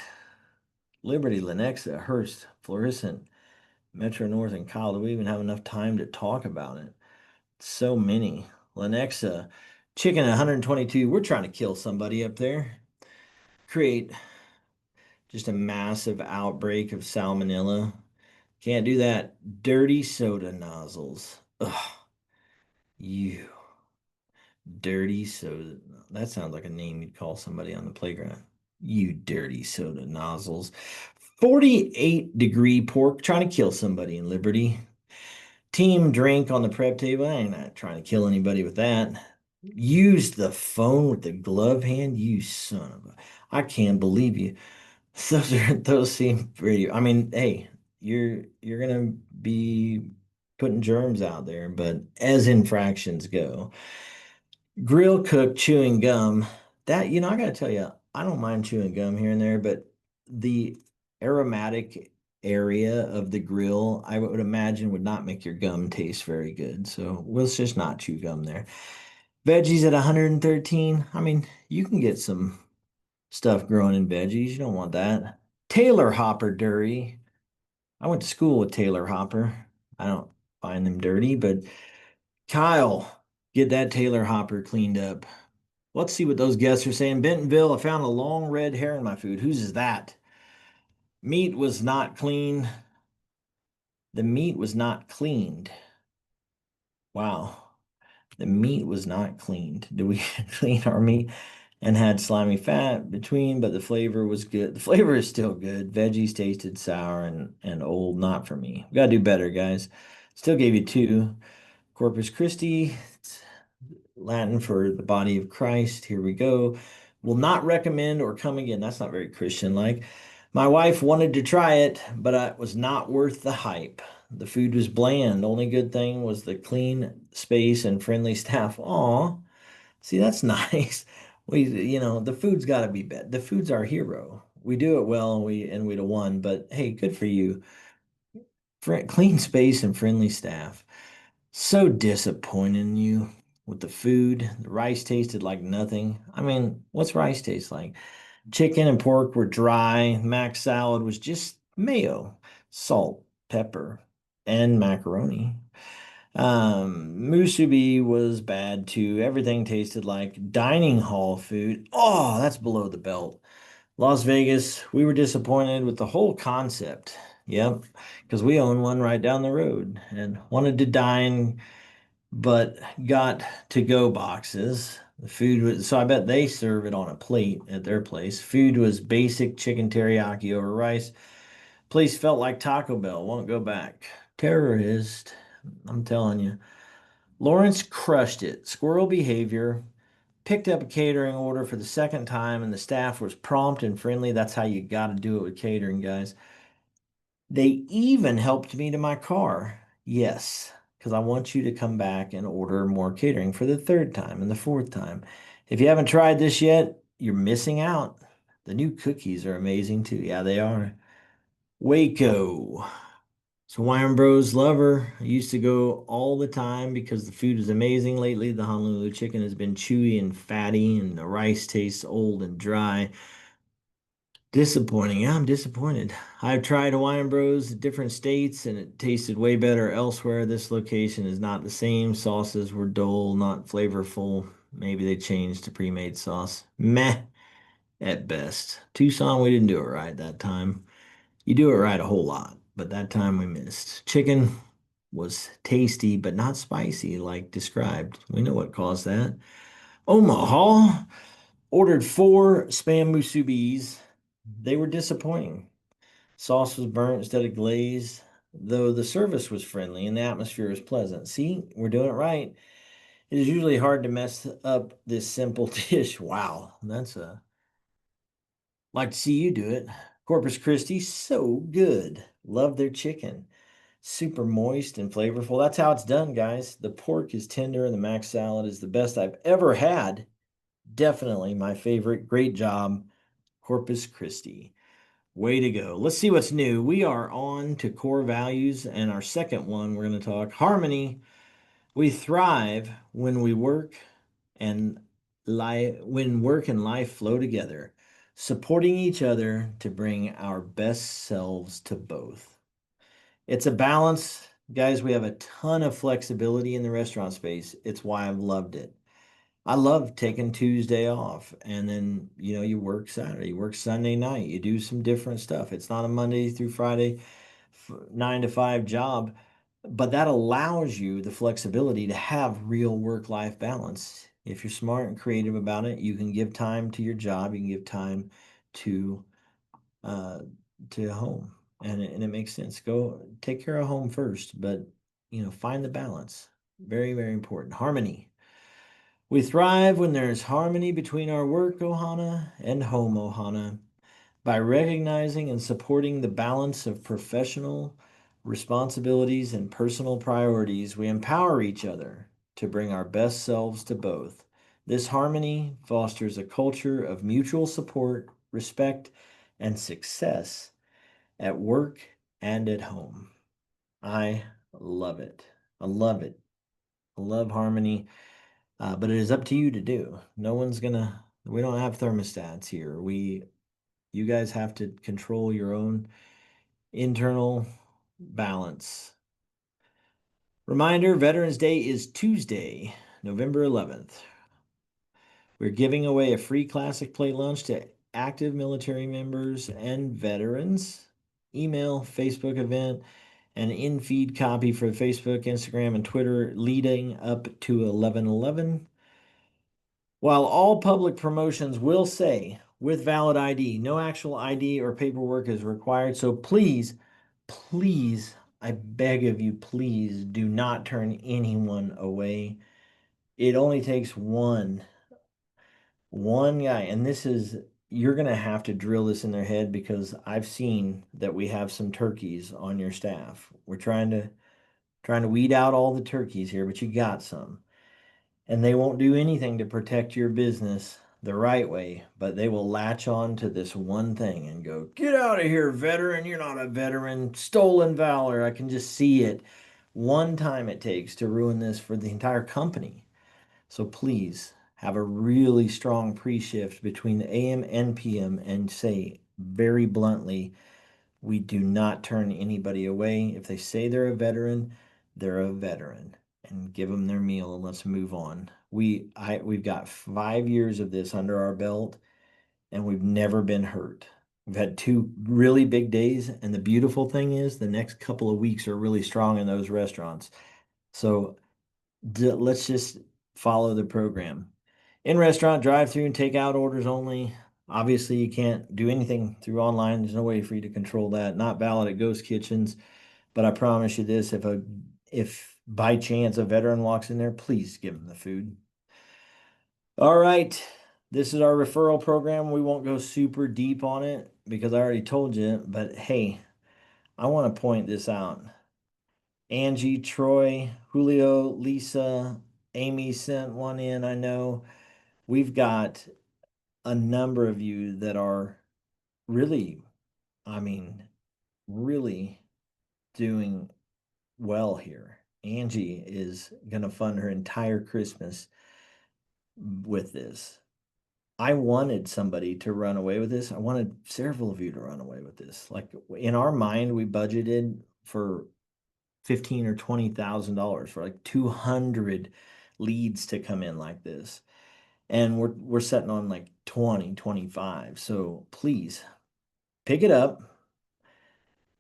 Liberty, Lenexa, Hearst, Florissant, Metro North, and Kyle. Do we even have enough time to talk about it? So many. Lenexa, Chicken at 122. We're trying to kill somebody up there. Create just a massive outbreak of salmonella. Can't do that. Dirty soda nozzles. Ugh, you dirty soda. That sounds like a name you'd call somebody on the playground. You dirty soda nozzles. 48-degree pork trying to kill somebody in Liberty. Team drink on the prep table. I ain't not trying to kill anybody with that. Use the phone with the glove hand. You son of a. I can't believe you. Those seem pretty. I mean, hey, you're gonna be putting germs out there, but as infractions go, grill cook chewing gum. That I gotta tell you, I don't mind chewing gum here and there, but the aromatic area of the grill, I would imagine, would not make your gum taste very good. So let's just not chew gum there. Veggies at 113. I mean, you can get some stuff growing in veggies. You don't want that. Taylor Hopper dirty. I went to school with Taylor Hopper. I don't find them dirty, but Kyle, get that Taylor Hopper cleaned up. Let's see what those guests are saying. Bentonville, I found a long red hair in my food. Whose is that? Meat was not clean. The meat was not cleaned. Wow. The meat was not cleaned. Did we clean our meat and had slimy fat between, but the flavor was good. The flavor is still good. Veggies tasted sour and old, not for me. We gotta do better, guys. Still gave you 2. Corpus Christi, it's Latin for the body of Christ. Here we go. Will not recommend or come again. That's not very Christian-like. My wife wanted to try it, but it was not worth the hype. The food was bland. Only good thing was the clean space and friendly staff. Aw, see, that's nice. The food's got to be better. The food's our hero. We do it well, and we'd have won. But hey, good for you. Clean space and friendly staff. So disappointed in you with the food. The rice tasted like nothing. I mean, what's rice taste like? Chicken and pork were dry. Mac salad was just mayo, salt, pepper, and macaroni. Musubi was bad too. Everything tasted like dining hall food. Oh, that's below the belt. Las Vegas, we were disappointed with the whole concept. Yep, because we own one right down the road and wanted to dine, but got to go boxes. The food was, so I bet they serve it on a plate at their place. Food was basic chicken teriyaki over rice. Place felt like Taco Bell. Won't go back. Terrorist, I'm telling you. Lawrence crushed it. Squirrel behavior. Picked up a catering order for the second time, and the staff was prompt and friendly. That's how you got to do it with catering, guys. They even helped me to my car. Yes, because I want you to come back and order more catering for the third time and the fourth time. If you haven't tried this yet, you're missing out. The new cookies are amazing too. Yeah, they are. Waco. So Hawaiian Bros lover. I used to go all the time because the food is amazing. Lately, the Honolulu chicken has been chewy and fatty, and the rice tastes old and dry. Disappointing. Yeah, I'm disappointed. I've tried Hawaiian Bros at different states, and it tasted way better elsewhere. This location is not the same. Sauces were dull, not flavorful. Maybe they changed to pre-made sauce. Meh at best. Tucson, we didn't do it right that time. You do it right a whole lot, but that time we missed. Chicken was tasty, but not spicy like described. We know what caused that. Omaha ordered four spam musubis. They were disappointing. Sauce was burnt instead of glazed, though the service was friendly and the atmosphere was pleasant. See, we're doing it right. It is usually hard to mess up this simple dish. Wow, that's a like to see you do it. Corpus Christi, so good. Love their chicken. Super moist and flavorful. That's how it's done, guys. The pork is tender and the mac salad is the best I've ever had. Definitely my favorite. Great job, Corpus Christi. Way to go. Let's see what's new. We are on to core values, and our second one, we're going to talk harmony. We thrive when we work and when work and life flow together, supporting each other to bring our best selves to both. It's a balance. Guys, we have a ton of flexibility in the restaurant space. It's why I've loved it. I love taking Tuesday off and then, you work Saturday, you work Sunday night, you do some different stuff. It's not a Monday through Friday 9 to 5 job, but that allows you the flexibility to have real work-life balance. If you're smart and creative about it, you can give time to your job, you can give time to uh home. And it makes sense. Go take care of home first, but find the balance. Very, very important. Harmony. We thrive when there's harmony between our work ohana and home ohana. By recognizing and supporting the balance of professional responsibilities and personal priorities, we empower each other to bring our best selves to both. This harmony fosters a culture of mutual support, respect, and success at work and at home. I love it. I love it. I love harmony. But it is up to you to do. No one's gonna, we don't have thermostats here. You guys have to control your own internal balance. Reminder, Veterans Day is Tuesday, November 11th. We're giving away a free classic plate lunch to active military members and veterans. Email, Facebook event, and in-feed copy for Facebook, Instagram, and Twitter leading up to 11/11. While all public promotions will say with valid ID, no actual ID or paperwork is required. So please, please, I beg of you, please do not turn anyone away. It only takes one guy, and you're going to have to drill this in their head because I've seen that we have some turkeys on your staff. We're trying to weed out all the turkeys here, but you got some. And they won't do anything to protect your business the right way, but they will latch on to this one thing and go, "Get out of here, veteran. You're not a veteran. Stolen valor." I can just see it. One time it takes to ruin this for the entire company. So please have a really strong pre-shift between the AM and PM and say very bluntly, we do not turn anybody away. If they say they're a veteran, and give them their meal and let's move on. We've got 5 years of this under our belt and we've never been hurt. We've had two really big days, and the beautiful thing is the next couple of weeks are really strong in those restaurants. So let's just follow the program. In restaurant, drive through and take out orders only. Obviously, you can't do anything through online. There's no way for you to control that. Not valid at ghost kitchens. But I promise you this, if by chance a veteran walks in there, please give them the food. All right. This is our referral program. We won't go super deep on it because I already told you, but hey, I want to point this out. Angie, Troy, Julio, Lisa, Amy sent one in. I know we've got a number of you that are really, I mean, really doing well here. Angie is going to fund her entire Christmas with this. I wanted somebody to run away with this. I wanted several of you to run away with this. Like in our mind, we budgeted for 15 or $20,000 for like 200 leads to come in like this. And we're setting on like 20, 25. So please pick it up,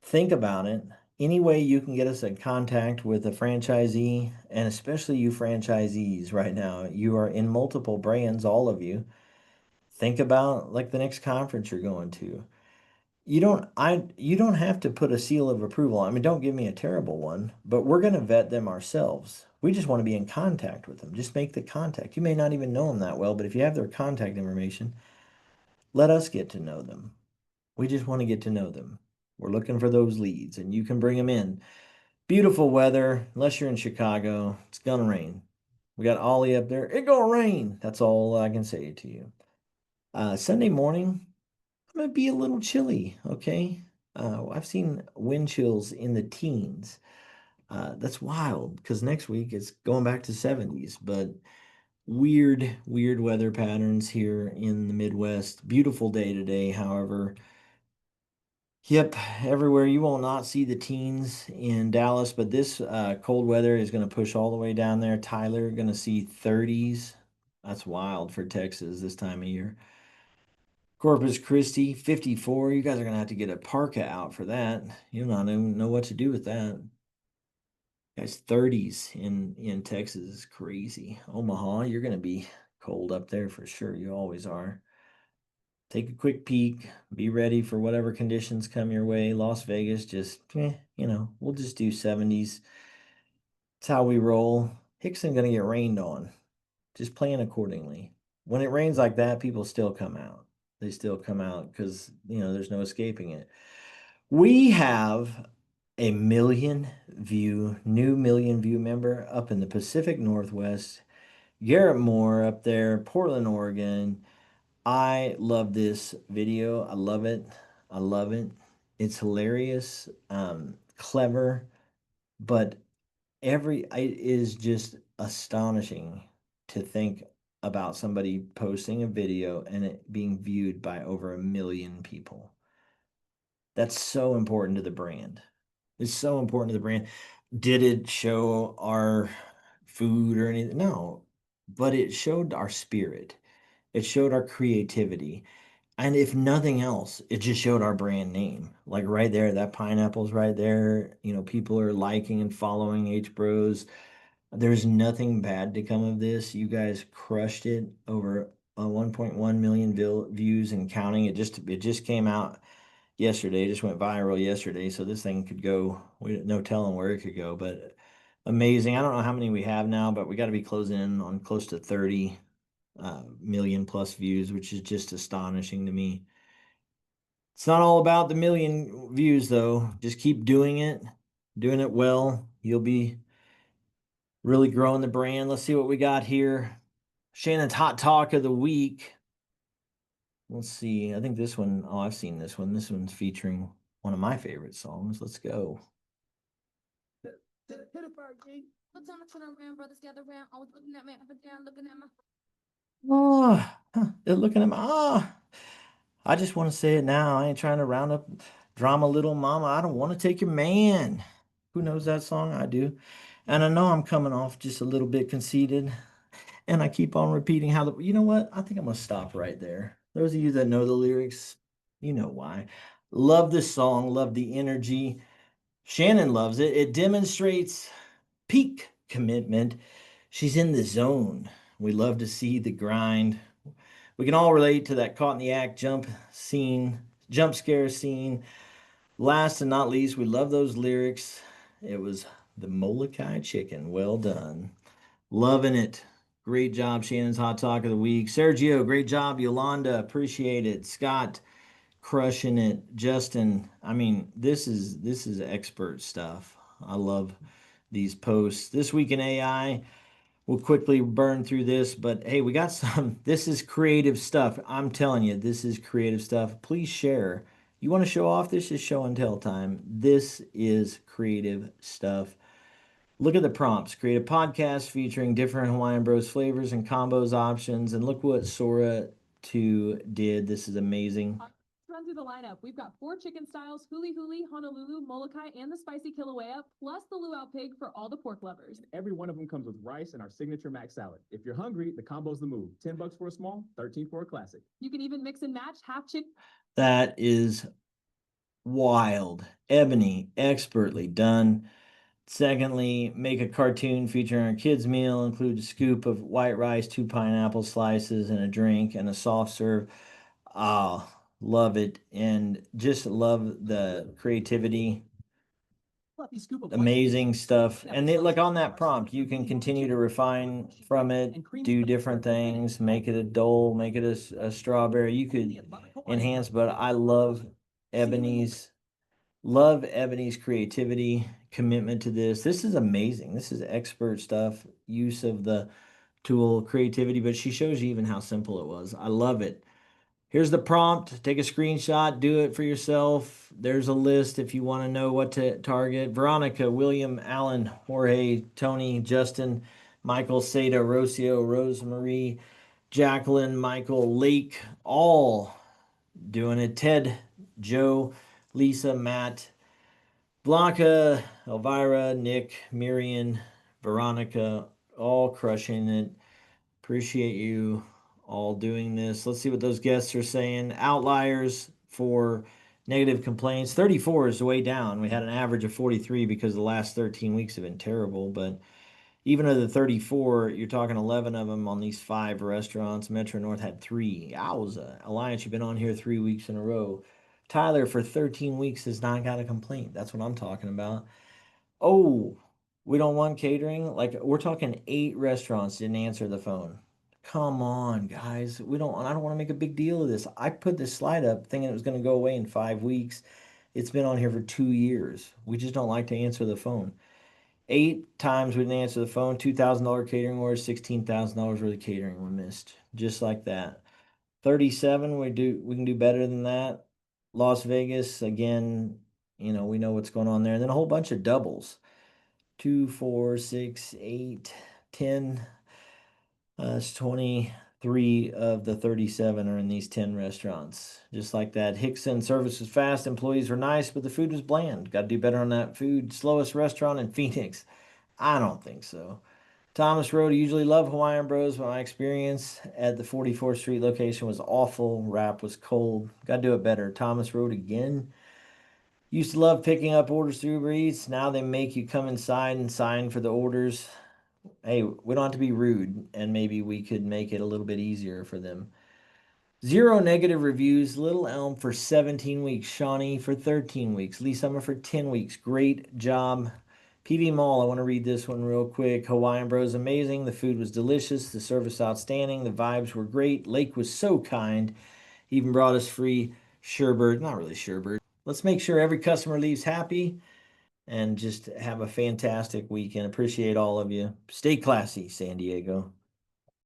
think about it. Any way you can get us in contact with a franchisee, and especially you franchisees right now, you are in multiple brands, all of you. Think about like the next conference you're going to. You don't have to put a seal of approval. I mean, don't give me a terrible one, but we're going to vet them ourselves. We just want to be in contact with them. Just make the contact. You may not even know them that well, but if you have their contact information, let us get to know them. We just want to get to know them. We're looking for those leads, and you can bring them in. Beautiful weather, unless you're in Chicago, it's gonna rain. We got Ollie up there. It gonna rain. That's all I can say to you. Sunday morning, I'm gonna be a little chilly. Okay, I've seen wind chills in the teens. That's wild because next week it's going back to 70s. But weird weather patterns here in the Midwest. Beautiful day today, however. Yep, everywhere. You will not see the teens in Dallas, but this cold weather is going to push all the way down there. Tyler, going to see 30s. That's wild for Texas this time of year. Corpus Christi, 54. You guys are going to have to get a parka out for that. You'll not even know what to do with that. Guys, 30s in Texas is crazy. Omaha, you're going to be cold up there for sure. You always are. Take a quick peek, be ready for whatever conditions come your way. Las Vegas, just, we'll just do 70s. It's how we roll. Hickson going to get rained on. Just plan accordingly. When it rains like that, people still come out. They still come out because, there's no escaping it. We have a new million view member up in the Pacific Northwest. Garrett Moore up there, Portland, Oregon. I love this video. I love it. I love it. It's hilarious, clever, but it is just astonishing to think about somebody posting a video and it being viewed by over 1 million people. That's so important to the brand. It's so important to the brand. Did it show our food or anything? No, but it showed our spirit. It showed our creativity. And if nothing else, it just showed our brand name. Like right there, that pineapple's right there. People are liking and following H Bros. There's nothing bad to come of this. You guys crushed it over 1.1 million views and counting. It just came out yesterday. It just went viral yesterday. So this thing could go, no telling where it could go, but amazing. I don't know how many we have now, but we got to be closing in on close to 30 million plus views, which is just astonishing to me. It's not all about the million views though. Just keep doing it well. You'll be really growing the brand. Let's see what we got here. Shannon's hot talk of the week. Let's see. I think this one, oh, I've seen this one. This one's featuring one of my favorite songs. Let's go. Hit it, Fergie. What time I turn around, brothers gather around. I was looking at me up and down, looking at my. Oh, they're looking at my. Oh, I just want to say it now. I ain't trying to round up drama, little mama. I don't want to take your man. Who knows that song? I do. And I know I'm coming off just a little bit conceited. And I keep on repeating how the, you know what? I think I'm gonna stop right there. Those of you that know the lyrics, you know why. Love this song, love the energy. Shannon loves it. It demonstrates peak commitment. She's in the zone. We love to see the grind. We can all relate to that caught in the act jump scare scene. Last and not least, we love those lyrics. It was the Molokai chicken. Well done. Loving it. Great job, Shannon's Hot Talk of the Week. Sergio, great job. Yolanda, appreciate it. Scott, crushing it. Justin, I mean, this is expert stuff. I love these posts. This week in AI, we'll quickly burn through this, but hey, we got some. This is creative stuff. I'm telling you, this is creative stuff. Please share. You want to show off? This is show and tell time. This is creative stuff. Look at the prompts. Create a podcast featuring different Hawaiian Bros flavors and combos options. And look what Sora 2 did. This is amazing. Run through the lineup. We've got 4 chicken styles: huli huli, Honolulu, Molokai, and the spicy Kilauea, plus the luau pig for all the pork lovers. Every one of them comes with rice and our signature mac salad. If you're hungry, the combo's the move. $10 for a small, 13 for a classic. You can even mix and match half chicken. That is wild. Ebony, expertly done. Secondly, make a cartoon featuring a kid's meal. Include a scoop of white rice, 2 pineapple slices, and a drink, and a soft serve. Ah, love it. And just love the creativity. Amazing stuff. And they look on that prompt, you can continue to refine from it, do different things, make it a dole, make it a strawberry. You could enhance, but I Ebony's love Ebony's creativity, commitment to this. This is amazing. This is expert stuff, use of the tool, creativity, but she shows you even how simple it was. I love it. Here's the prompt. Take a screenshot, do it for yourself. There's a list if you want to know what to target. Veronica, William, Alan, Jorge, Tony, Justin, Michael, Seda, Rocio, Rosemarie, Jacqueline, Michael, Lake, all doing it. Ted, Joe, Lisa, Matt, Blanca, Elvira, Nick, Miriam, Veronica, all crushing it. Appreciate you all doing this. Let's see what those guests are saying. Outliers for negative complaints. 34 is way down. We had an average of 43 because the last 13 weeks have been terrible. But even of the 34, you're talking 11 of them on these 5 restaurants. Metro North had 3. Owza. Alliance, you've been on here 3 weeks in a row. Tyler, for 13 weeks, has not got a complaint. That's what I'm talking about. Oh, we don't want catering? Like, we're talking 8 restaurants didn't answer the phone. Come on, guys. I don't want to make a big deal of this. I put this slide up thinking it was going to go away in 5 weeks. It's been on here for 2 years. We just don't like to answer the phone. 8 times we didn't answer the phone, $2,000 catering orders, $16,000 worth of catering we missed. Just like that. 37, we can do better than that. Las Vegas, again, we know what's going on there. And then a whole bunch of doubles. 2, 4, 6, 8, 10. It's 23 of the 37 are in these 10 restaurants. Just like that. Hickson, service was fast, employees were nice, but the food was bland. Got to do better on that food. Slowest restaurant in Phoenix. I don't think so. Thomas Road, I usually love Hawaiian Bros, but my experience at the 44th Street location was awful. Wrap was cold. Got to do it better. Thomas Road again. Used to love picking up orders through Uber Eats. Now they make you come inside and sign for the orders. Hey, we don't have to be rude, and maybe we could make it a little bit easier for them. 0 negative reviews. Little Elm for 17 weeks. Shawnee for 13 weeks. Lee Summer for 10 weeks. Great job. PV Mall, I want to read this one real quick. Hawaiian Bros, amazing. The food was delicious. The service outstanding. The vibes were great. Lake was so kind. He even brought us free sherbet. Not really sherbet. Let's make sure every customer leaves happy and just have a fantastic weekend. Appreciate all of you. Stay classy, San Diego.